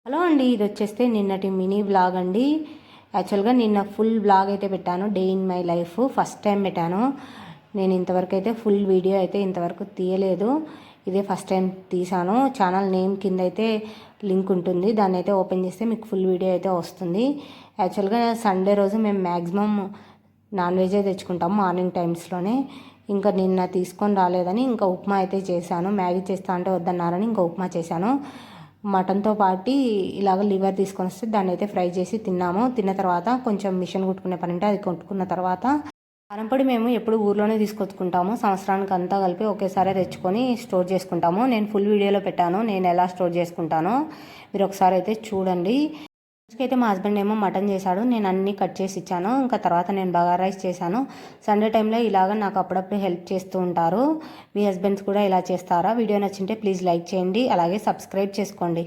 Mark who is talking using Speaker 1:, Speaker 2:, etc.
Speaker 1: Hello అండి, ఇది వచ్చేస్తే నిన్నటి మినీ వ్లాగ్ అండి. యాక్చువల్గా నిన్న ఫుల్ వ్లాగ్ అయితే పెట్టాను. Day in my life first time పెట్టాను. నేను ఇంతవరకు అయితే ఫుల్ వీడియో అయితే ఇంతవరకు తీయలేదు. ఇదే ఫస్ట్ టైం తీసాను. ఛానల్ నేమ్ కింద అయితే లింక్ ఉంటుంది, దాన్ని అయితే ఓపెన్ చేస్తే మీకు ఫుల్ వీడియో అయితే వస్తుంది. యాక్చువల్గా సండే రోజు మేము మ్యాక్సిమం నాన్ వెజే తెచ్చుకుంటాము మార్నింగ్ టైమ్స్లోనే. ఇంకా నిన్న తీసుకొని రాలేదని ఇంకా ఉప్మా అయితే చేశాను. మ్యాగీ చేస్తా అంటే వద్దన్నారని ఇంకా ఉప్మా చేశాను. మటన్తో పాటు ఇలాగ లివర్ తీసుకొని వస్తే దాన్ని అయితే ఫ్రై చేసి తిన్నాము. తిన్న తర్వాత కొంచెం మిషన్ కుట్టుకునే పని ఉంటే అది కొట్టుకున్న తర్వాత కారంపొడి మేము ఎప్పుడు ఊర్లోనే తీసుకొచ్చుకుంటాము. సంవత్సరానికి అంతా కలిపి ఒకేసారి తెచ్చుకొని స్టోర్ చేసుకుంటాము. నేను ఫుల్ వీడియోలో పెట్టాను నేను ఎలా స్టోర్ చేసుకుంటానో, మీరు ఒకసారి అయితే చూడండి. అయితే మా హస్బెండ్ ఏమో మటన్ చేశాడు, నేను అన్నీ కట్ చేసి ఇచ్చాను. ఇంకా తర్వాత నేను బగారా రైస్ చేశాను. సండే టైంలో ఇలాగ నాకు అప్పుడప్పుడు హెల్ప్ చేస్తూ ఉంటారు. మీ హస్బెండ్స్ కూడా ఇలా చేస్తారా? వీడియో నచ్చింటే ప్లీజ్ లైక్ చేయండి, అలాగే సబ్స్క్రైబ్ చేసుకోండి.